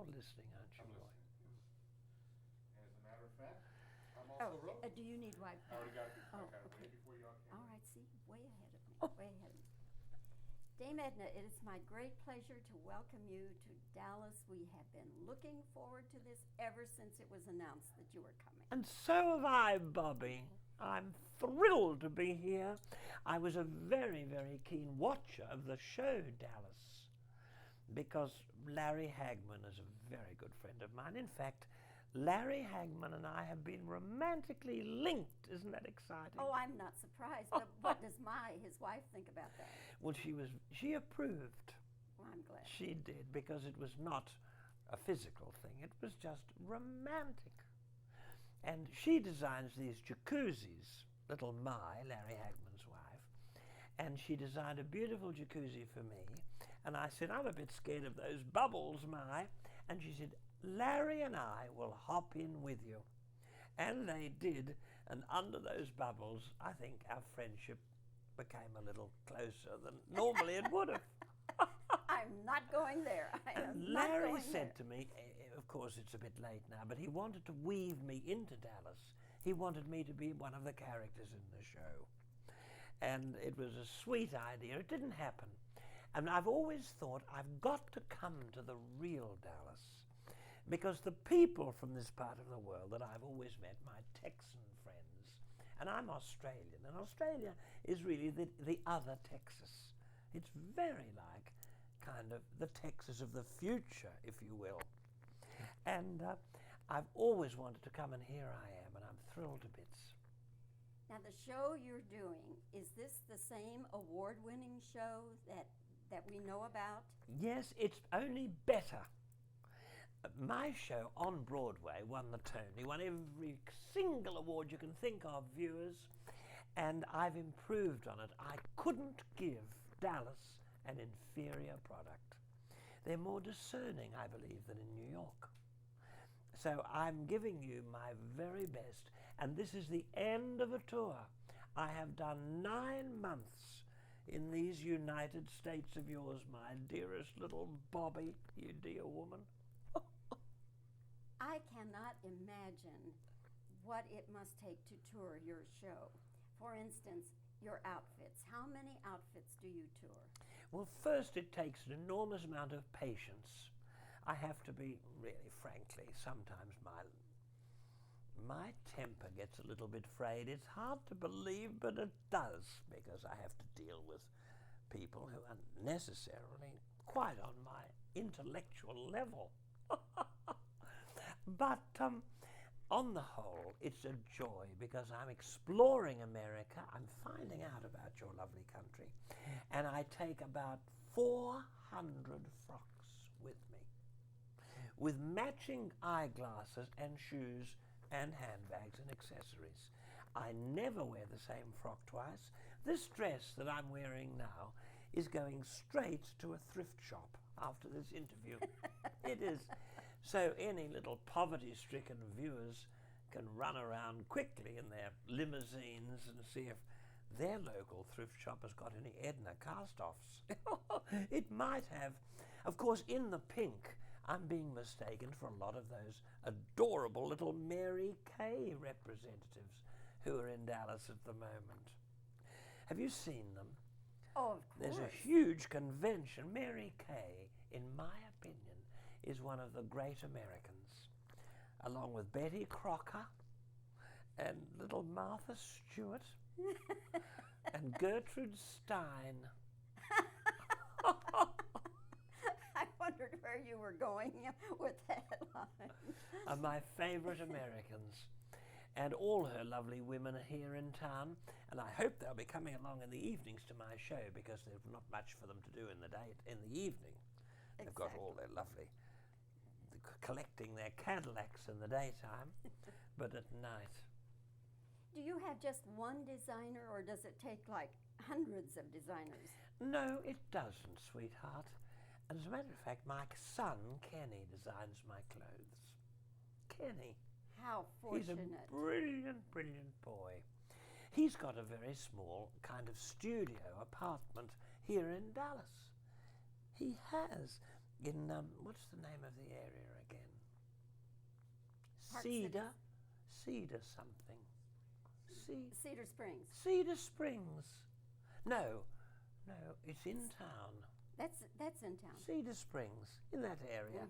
listening, aren't you, I'm Roy? listening. And as a matter of fact, I'm also rolling. Do you need white? I already got it. I Oh, got it okay. way before y'all came. All right, see, way ahead of me, way ahead of me. Dame Edna, it is my great pleasure to welcome you to Dallas. We have been looking forward to this ever since it was announced that you were coming. And so have I, Bobbie. I'm thrilled to be here. I was a very, very keen watcher of the show Dallas because Larry Hagman is a very good friend of mine. In fact, Larry Hagman and I have been romantically linked. Isn't that exciting? Oh, I'm not surprised, but what does his wife, think about that? Well, she approved. Well, I'm glad. She did, because it was not a physical thing. It was just romantic. And she designs these jacuzzis, little Mai, Larry Hagman's wife, and she designed a beautiful jacuzzi for me. And I said, I'm a bit scared of those bubbles, Mai. And she said, Larry and I will hop in with you. And they did, and under those bubbles, I think our friendship became a little closer than normally it would have. I'm not going there. I am And not Larry going said there. to me, of course it's a bit late now, but he wanted to weave me into Dallas. He wanted me to be one of the characters in the show. And it was a sweet idea. It didn't happen. And I've always thought I've got to come to the real Dallas, because the people from this part of the world that I've always met, my Texan friends, and I'm Australian, and Australia is really the other Texas. It's very like kind of the Texas of the future, if you will. And I've always wanted to come, and here I am, and I'm thrilled to bits. Now, the show you're doing, is this the same award-winning show that we know about? Yes, it's only better. My show on Broadway won the Tony, won every single award you can think of, viewers, and I've improved on it. I couldn't give Dallas an inferior product. They're more discerning, I believe, than in New York. So I'm giving you my very best, and this is the end of a tour. I have done 9 months in these United States of yours, my dearest little Bobbie, you dear woman. I cannot imagine what it must take to tour your show. For instance, your outfits. How many outfits do you tour? Well, first it takes an enormous amount of patience. I have to be, really frankly, sometimes my temper gets a little bit frayed. It's hard to believe, but it does, because I have to deal with people who are necessarily quite on my intellectual level. But on the whole, it's a joy, because I'm exploring America. I'm finding out about your lovely country. And I take about 400 frocks with me, with matching eyeglasses and shoes and handbags and accessories. I never wear the same frock twice. This dress that I'm wearing now is going straight to a thrift shop after this interview. It is. So any little poverty-stricken viewers can run around quickly in their limousines and see if their local thrift shop has got any Edna cast-offs. It might have. Of course, in the pink, I'm being mistaken for a lot of those adorable little Mary Kay representatives who are in Dallas at the moment. Have you seen them? Oh, of course. There's a huge convention. Mary Kay, in my opinion, is one of the great Americans, along with Betty Crocker and little Martha Stewart and Gertrude Stein. I wondered where you were going with that line. Are my favorite Americans. And all her lovely women are here in town, and I hope they'll be coming along in the evenings to my show, because there's not much for them to do in the evening. They've got all their lovely collecting their Cadillacs in the daytime, but at night. Do you have just one designer, or does it take like hundreds of designers? No, it doesn't, sweetheart. And as a matter of fact, my son, Kenny, designs my clothes. Kenny. How He's a fortunate. brilliant, brilliant boy. He's got a very small kind of studio apartment here in Dallas. He has. in, what's the name of the area again? Park Cedar something. Cedar Springs. Cedar Springs. No, it's in town. That's in town. Cedar Springs, in that area.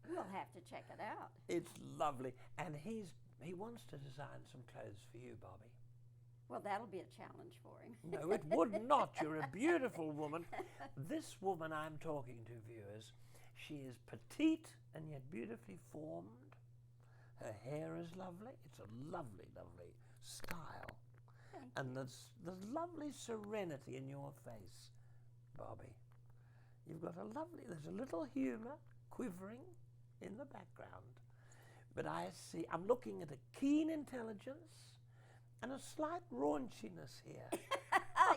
We'll have to check it out. It's lovely. And he wants to design some clothes for you, Bobbie. Well, that'll be a challenge for him. No, it would not. You're a beautiful woman. This woman I'm talking to, viewers, she is petite and yet beautifully formed. Her hair is lovely. It's a lovely, lovely style. And there's lovely serenity in your face, Bobbie. You've got there's a little humour quivering in the background. But I'm looking at a keen intelligence and a slight raunchiness here.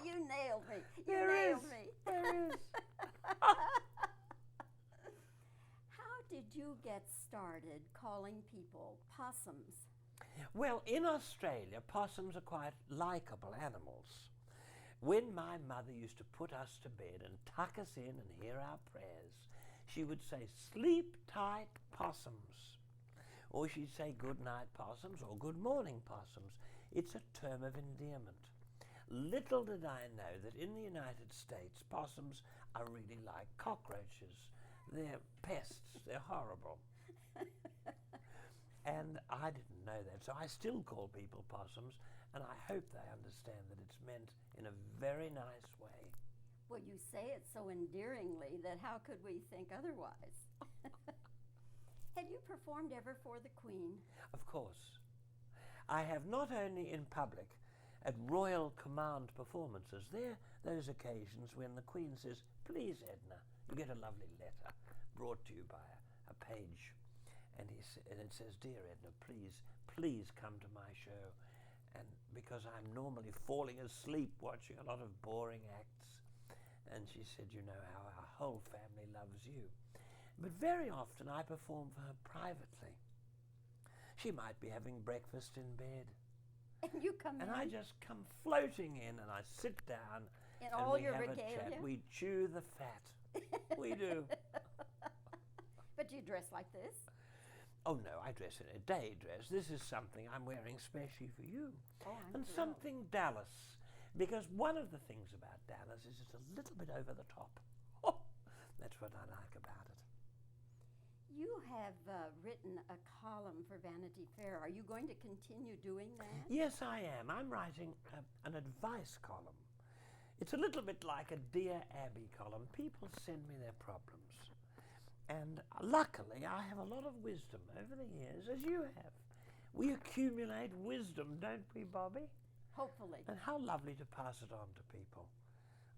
You nailed me. There is. How did you get started calling people possums? Well, in Australia, possums are quite likeable animals. When my mother used to put us to bed and tuck us in and hear our prayers, she would say, "Sleep tight, possums." Or she'd say, "Good night, possums," or "Good morning, possums." It's a term of endearment. Little did I know that in the United States, possums are really like cockroaches. They're pests. They're horrible. And I didn't know that, so I still call people possums, and I hope they understand that it's meant in a very nice way. Well, you say it so endearingly that how could we think otherwise? Have you performed ever for the Queen? Of course. I have, not only in public, at royal command performances. There, those occasions when the Queen says, "Please, Edna," you get a lovely letter brought to you by a page, and it says, "Dear Edna, please come to my show." And because I'm normally falling asleep watching a lot of boring acts, and she said, "You know how our whole family loves you." But very often I perform for her privately. She might be having breakfast in bed. And you come in? And I just come floating in, and I sit down, in and all we your have regalia? a chat. We chew the fat. We do. But you dress like this? Oh no, I dress in a day dress. This is something I'm wearing specially for you. Oh, I'm And thrilled. something Dallas. Because one of the things about Dallas is it's a little bit over the top. Oh, that's what I like about it. You have written a column for Vanity Fair. Are you going to continue doing that? Yes, I am. I'm writing an advice column. It's a little bit like a Dear Abby column. People send me their problems. And luckily, I have a lot of wisdom over the years, as you have. We accumulate wisdom, don't we, Bobbie? Hopefully. And how lovely to pass it on to people.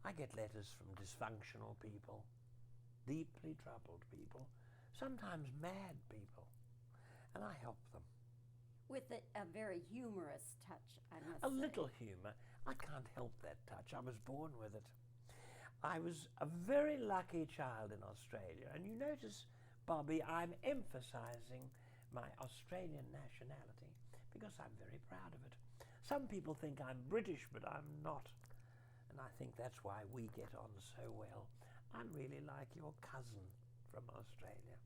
I get letters from dysfunctional people, deeply troubled people, sometimes mad people, and I help them. With a very humorous touch, I must A say. little humour. I can't help that touch. I was born with it. I was a very lucky child in Australia, and you notice, Bobbie, I'm emphasizing my Australian nationality because I'm very proud of it. Some people think I'm British, but I'm not, and I think that's why we get on so well. I'm really like your cousin from Australia.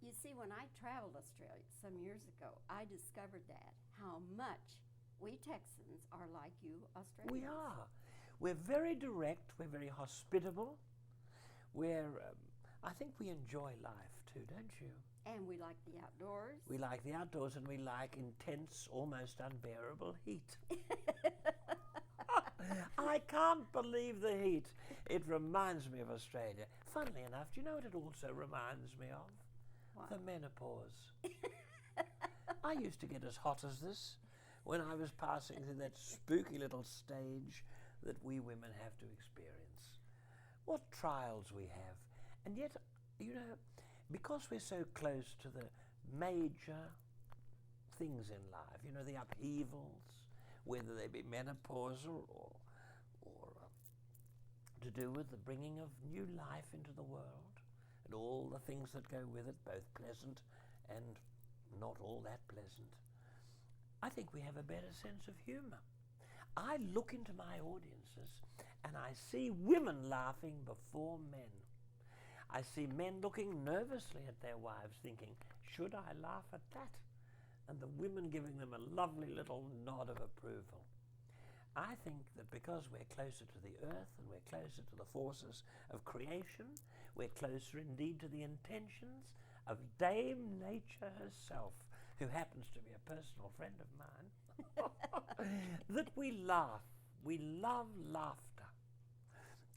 You see, when I traveled Australia some years ago, I discovered that, how much we Texans are like you Australians. We are. We're very direct, we're very hospitable, I think we enjoy life too, don't you? And we like the outdoors. We like the outdoors, and we like intense, almost unbearable heat. I can't believe the heat. It reminds me of Australia. Funnily enough, do you know what it also reminds me of? What? The menopause. I used to get as hot as this when I was passing through that spooky little stage that we women have to experience. What trials we have. And yet, you know, because we're so close to the major things in life, you know, the upheavals, whether they be menopausal or to do with the bringing of new life into the world and all the things that go with it, both pleasant and not all that pleasant, I think we have a better sense of humour. I look into my audiences and I see women laughing before men. I see men looking nervously at their wives thinking, should I laugh at that? And the women giving them a lovely little nod of approval. I think that because we're closer to the earth and we're closer to the forces of creation, we're closer indeed to the intentions of Dame Nature herself, who happens to be a personal friend of mine, that we laugh. We love laughter.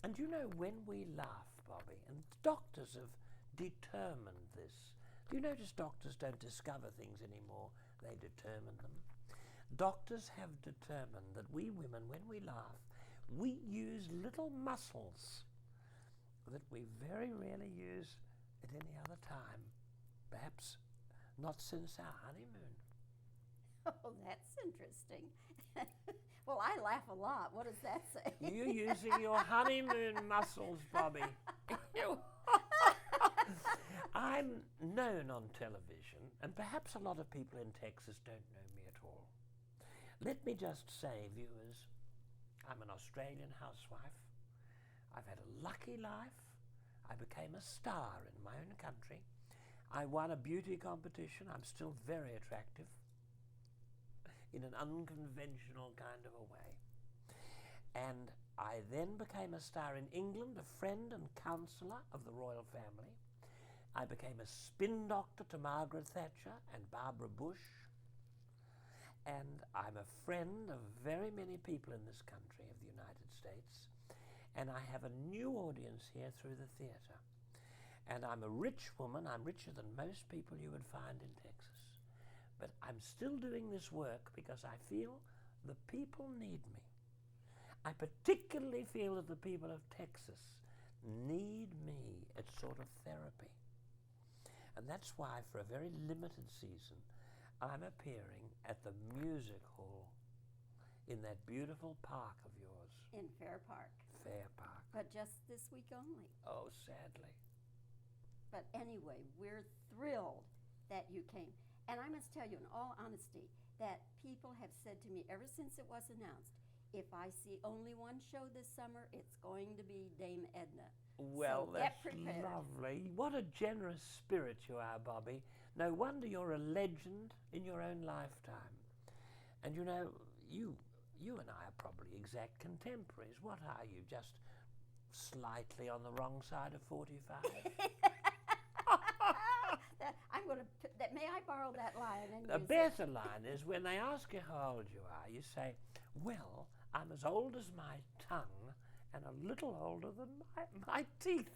And you know, when we laugh, Bobbie, and doctors have determined this. Do you notice doctors don't discover things anymore, they determine them? Doctors have determined that we women, when we laugh, we use little muscles that we very rarely use at any other time. Perhaps not since our honeymoon. Oh, that's interesting. Well, I laugh a lot. What does that say? You're using your honeymoon muscles, Bobbie. I'm known on television, and perhaps a lot of people in Texas don't know me at all. Let me just say, viewers, I'm an Australian housewife. I've had a lucky life. I became a star in my own country. I won a beauty competition. I'm still very attractive in an unconventional kind of a way. And I then became a star in England, a friend and counsellor of the royal family. I became a spin doctor to Margaret Thatcher and Barbara Bush. And I'm a friend of very many people in this country of the United States. And I have a new audience here through the theatre. And I'm a rich woman. I'm richer than most people you would find in Texas. But I'm still doing this work because I feel the people need me. I particularly feel that the people of Texas need me as sort of therapy. And that's why, for a very limited season, I'm appearing at the music hall in that beautiful park of yours. In Fair Park. Fair Park. But just this week only. Oh, sadly. But anyway, we're thrilled that you came. And I must tell you, in all honesty, that people have said to me ever since it was announced, if I see only one show this summer, it's going to be Dame Edna. Well, so that's get prepared. lovely. What a generous spirit you are, Bobbie. No wonder you're a legend in your own lifetime. And you know, you and I are probably exact contemporaries. What are you, just slightly on the wrong side of 45? May I borrow that line? And A better line is when they ask you how old you are, you say, well, I'm as old as my tongue and a little older than my teeth.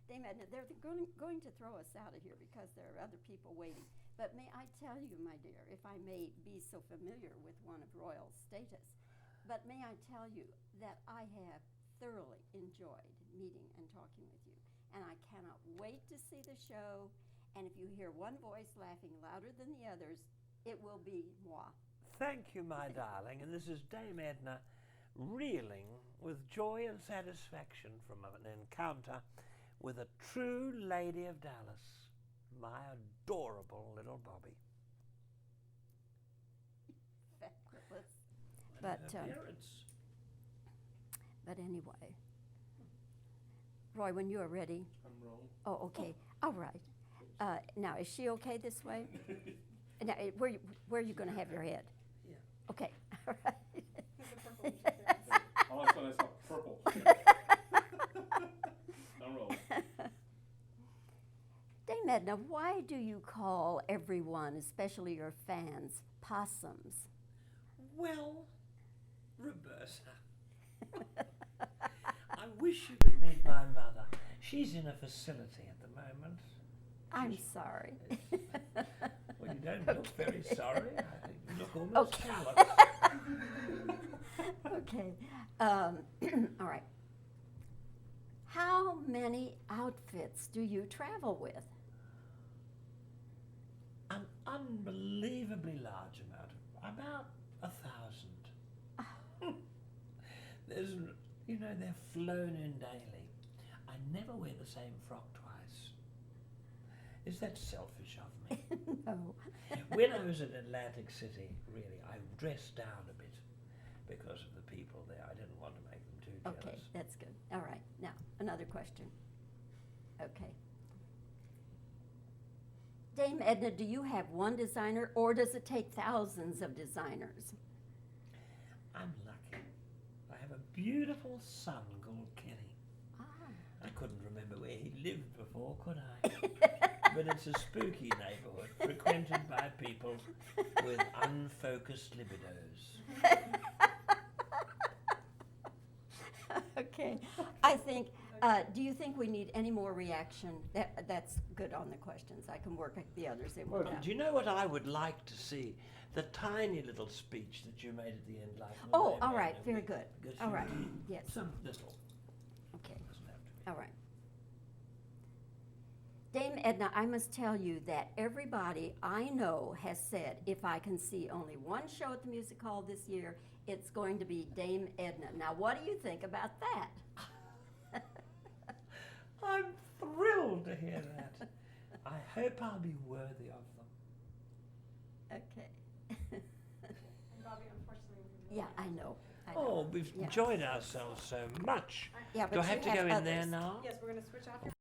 Dame Edna, they're going to throw us out of here because there are other people waiting. But may I tell you, my dear, if I may be so familiar with one of royal status, but may I tell you that I have thoroughly enjoyed meeting and talking with you. And I cannot wait to see the show. And if you hear one voice laughing louder than the others, it will be moi. Thank you, my darling. And this is Dame Edna reeling with joy and satisfaction from an encounter with a true lady of Dallas, my adorable little Bobbie. But anyway, Roy, when you are ready. I'm wrong. Oh, okay. All right. Now, is she okay this way? Now, where are you going to have your head? Yeah. Okay. All right. All of a sudden I saw purple. I'm rolling. Dame Edna, why do you call everyone, especially your fans, possums? Well, Roberta, I wish you could meet my mother. She's in a facility at the moment. I'm sorry. Well, you don't look very sorry. I think you look almost Okay. callous. Okay. All right. How many outfits do you travel with? An unbelievably large amount, about 1,000. There's, they're flown in daily. I never wear the same frock twice. Is that selfish of me? No. When I was in Atlantic City, really, I dressed down a bit because of the people there. I didn't want to make them too Okay, that's good. All right, now, another question. Okay. Dame Edna, do you have one designer, or does it take thousands of designers? I'm lucky. I have a beautiful son called Kenny. Ah. I couldn't remember where he lived before, could I? But it's a spooky neighborhood frequented by people with unfocused libidos. Okay, I think, do you think we need any more reaction? That's good on the questions. I can work the others in Well, without. do you know what I would like to see? The tiny little speech that you made at the end, like. Oh, Dame all right, Edna, very we- good. because All you right, did yes. Some little. Okay, Doesn't have to be. all right. Dame Edna, I must tell you that everybody I know has said if I can see only one show at the Music Hall this year, it's going to be Dame Edna. Now, what do you think about that? I'm thrilled to hear that. I hope I'll be worthy of them. Okay. And Bobbie, unfortunately, we Yeah, I know. I know. Oh, we've Yeah. enjoyed ourselves so much. Yeah, Do I but have you to go have in there others. now? Yes, we're going to switch off your